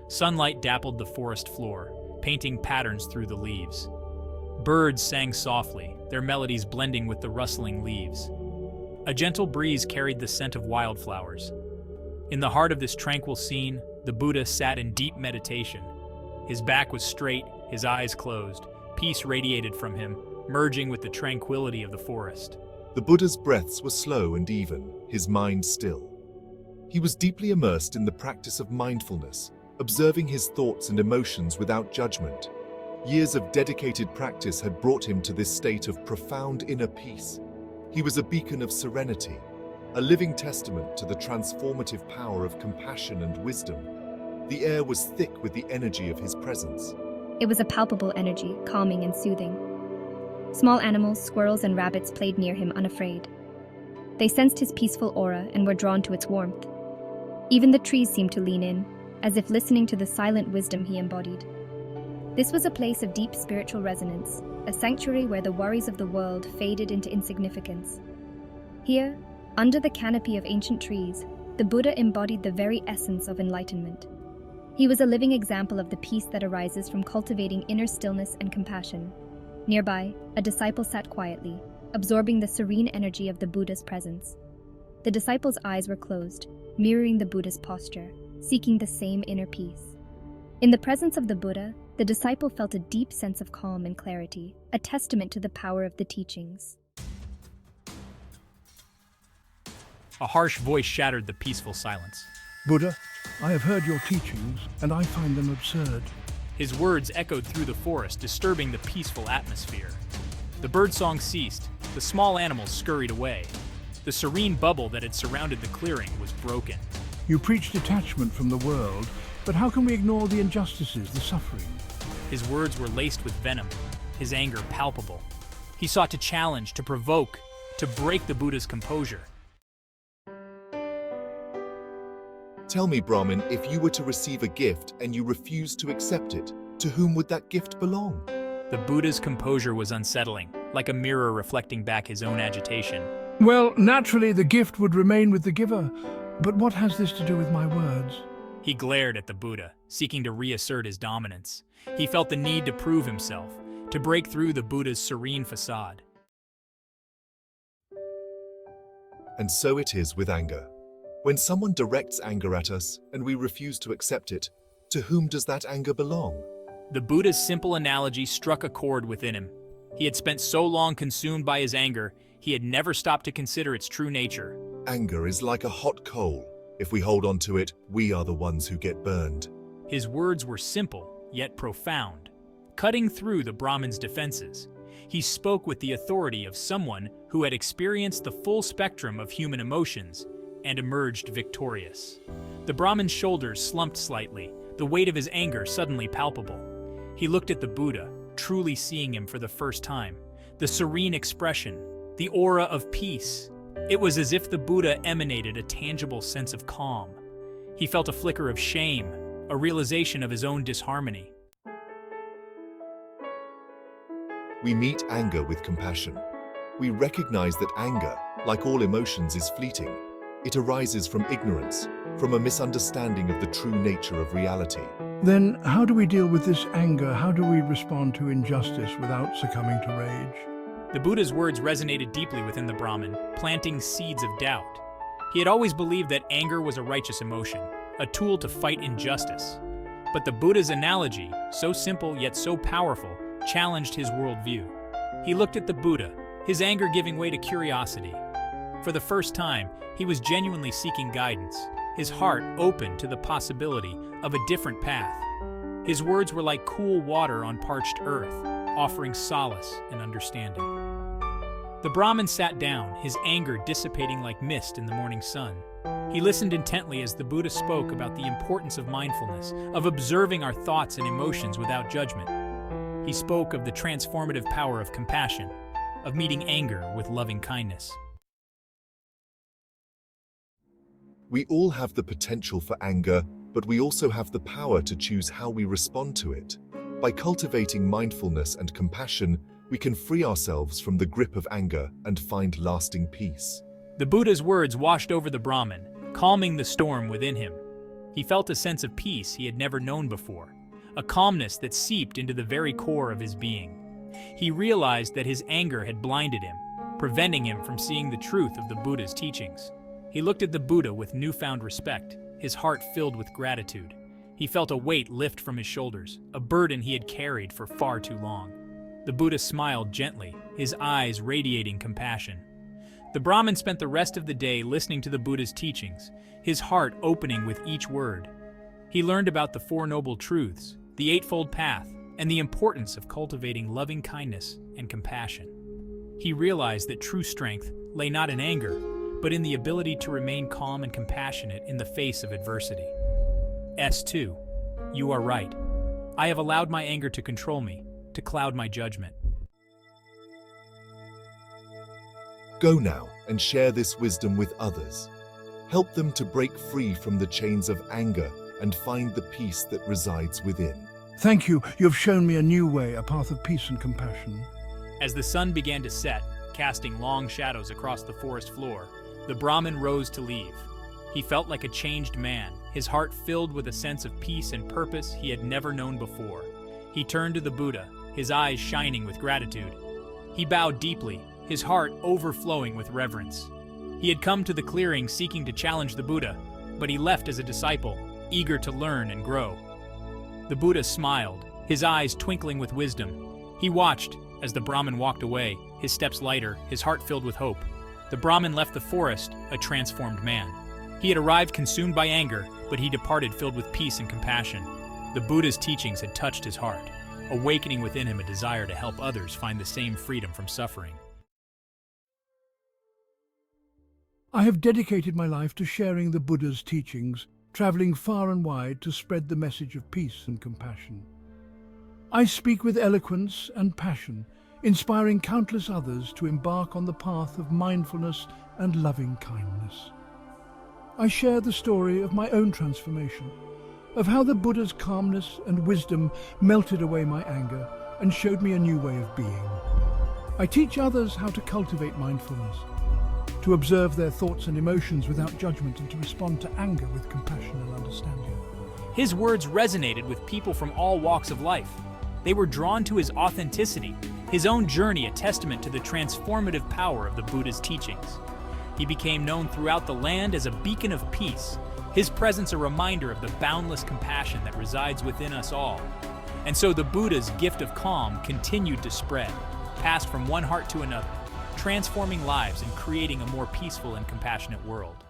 Sunlight dappled the forest floor, painting patterns through the leaves. Birds sang softly, their melodies blending with the rustling leaves. A gentle breeze carried the scent of wildflowers. In the heart of this tranquil scene, the Buddha sat in deep meditation. His back was straight, his eyes closed. Peace radiated from him, merging with the tranquility of the forest. The Buddha's breaths were slow and even, his mind still. He was deeply immersed in the practice of mindfulness, observing his thoughts and emotions without judgment. Years of dedicated practice had brought him to this state of profound inner peace. He was a beacon of serenity, a living testament to the transformative power of compassion and wisdom. The air was thick with the energy of his presence. It was a palpable energy, calming and soothing. Small animals, squirrels and rabbits played near him unafraid. They sensed his peaceful aura and were drawn to its warmth. Even the trees seemed to lean in, as if listening to the silent wisdom he embodied. This was a place of deep spiritual resonance, a sanctuary where the worries of the world faded into insignificance. Here, under the canopy of ancient trees, the Buddha embodied the very essence of enlightenment. He was a living example of the peace that arises from cultivating inner stillness and compassion. Nearby, a disciple sat quietly, absorbing the serene energy of the Buddha's presence. The disciple's eyes were closed, mirroring the Buddha's posture, seeking the same inner peace. In the presence of the Buddha, the disciple felt a deep sense of calm and clarity, a testament to the power of the teachings. A harsh voice shattered the peaceful silence. Buddha, I have heard your teachings, and I find them absurd. His words echoed through the forest, disturbing the peaceful atmosphere. The birdsong ceased, the small animals scurried away. The serene bubble that had surrounded the clearing was broken. You preach detachment from the world, but how can we ignore the injustices, the suffering? His words were laced with venom, his anger palpable. He sought to challenge, to provoke, to break the Buddha's composure. Tell me, Brahmin, if you were to receive a gift and you refused to accept it, to whom would that gift belong? The Buddha's composure was unsettling, like a mirror reflecting back his own agitation. Well, naturally the gift would remain with the giver, but what has this to do with my words? He glared at the Buddha, seeking to reassert his dominance. He felt the need to prove himself, to break through the Buddha's serene facade. And so it is with anger. When someone directs anger at us and we refuse to accept it, to whom does that anger belong? The Buddha's simple analogy struck a chord within him. He had spent so long consumed by his anger, he had never stopped to consider its true nature. Anger is like a hot coal. If we hold on to it, we are the ones who get burned. His words were simple, yet profound. Cutting through the Brahmin's defenses, he spoke with the authority of someone who had experienced the full spectrum of human emotions and emerged victorious. The Brahmin's shoulders slumped slightly, the weight of his anger suddenly palpable. He looked at the Buddha, truly seeing him for the first time. The serene expression, the aura of peace. It was as if the Buddha emanated a tangible sense of calm. He felt a flicker of shame, a realization of his own disharmony. We meet anger with compassion. We recognize that anger, like all emotions, is fleeting. It arises from ignorance, from a misunderstanding of the true nature of reality. Then how do we deal with this anger? How do we respond to injustice without succumbing to rage? The Buddha's words resonated deeply within the Brahmin, planting seeds of doubt. He had always believed that anger was a righteous emotion, a tool to fight injustice. But the Buddha's analogy, so simple yet so powerful, challenged his worldview. He looked at the Buddha, his anger giving way to curiosity. For the first time, he was genuinely seeking guidance, his heart open to the possibility of a different path. His words were like cool water on parched earth, offering solace and understanding. The Brahmin sat down, his anger dissipating like mist in the morning sun. He listened intently as the Buddha spoke about the importance of mindfulness, of observing our thoughts and emotions without judgment. He spoke of the transformative power of compassion, of meeting anger with loving kindness. We all have the potential for anger, but we also have the power to choose how we respond to it. By cultivating mindfulness and compassion, we can free ourselves from the grip of anger and find lasting peace. The Buddha's words washed over the Brahmin, calming the storm within him. He felt a sense of peace he had never known before, a calmness that seeped into the very core of his being. He realized that his anger had blinded him, preventing him from seeing the truth of the Buddha's teachings. He looked at the Buddha with newfound respect, his heart filled with gratitude. He felt a weight lift from his shoulders, a burden he had carried for far too long. The Buddha smiled gently, his eyes radiating compassion. The Brahmin spent the rest of the day listening to the Buddha's teachings, his heart opening with each word. He learned about the Four Noble Truths, the Eightfold Path, and the importance of cultivating loving kindness and compassion. He realized that true strength lay not in anger, but in the ability to remain calm and compassionate in the face of adversity. S2. You are right. I have allowed my anger to control me, to cloud my judgment. Go now and share this wisdom with others. Help them to break free from the chains of anger and find the peace that resides within. Thank you. You have shown me a new way, a path of peace and compassion. As the sun began to set, casting long shadows across the forest floor, the Brahmin rose to leave. He felt like a changed man, his heart filled with a sense of peace and purpose he had never known before. He turned to the Buddha, his eyes shining with gratitude. He bowed deeply, his heart overflowing with reverence. He had come to the clearing seeking to challenge the Buddha, but he left as a disciple, eager to learn and grow. The Buddha smiled, his eyes twinkling with wisdom. He watched as the Brahmin walked away, his steps lighter, his heart filled with hope. The Brahmin left the forest, a transformed man. He had arrived consumed by anger, but he departed filled with peace and compassion. The Buddha's teachings had touched his heart, awakening within him a desire to help others find the same freedom from suffering. I have dedicated my life to sharing the Buddha's teachings, traveling far and wide to spread the message of peace and compassion. I speak with eloquence and passion, inspiring countless others to embark on the path of mindfulness and loving kindness. I share the story of my own transformation, of how the Buddha's calmness and wisdom melted away my anger and showed me a new way of being. I teach others how to cultivate mindfulness, to observe their thoughts and emotions without judgment and to respond to anger with compassion and understanding. His words resonated with people from all walks of life. They were drawn to his authenticity, his own journey a testament to the transformative power of the Buddha's teachings. He became known throughout the land as a beacon of peace, his presence a reminder of the boundless compassion that resides within us all. And so the Buddha's gift of calm continued to spread, passed from one heart to another, transforming lives and creating a more peaceful and compassionate world.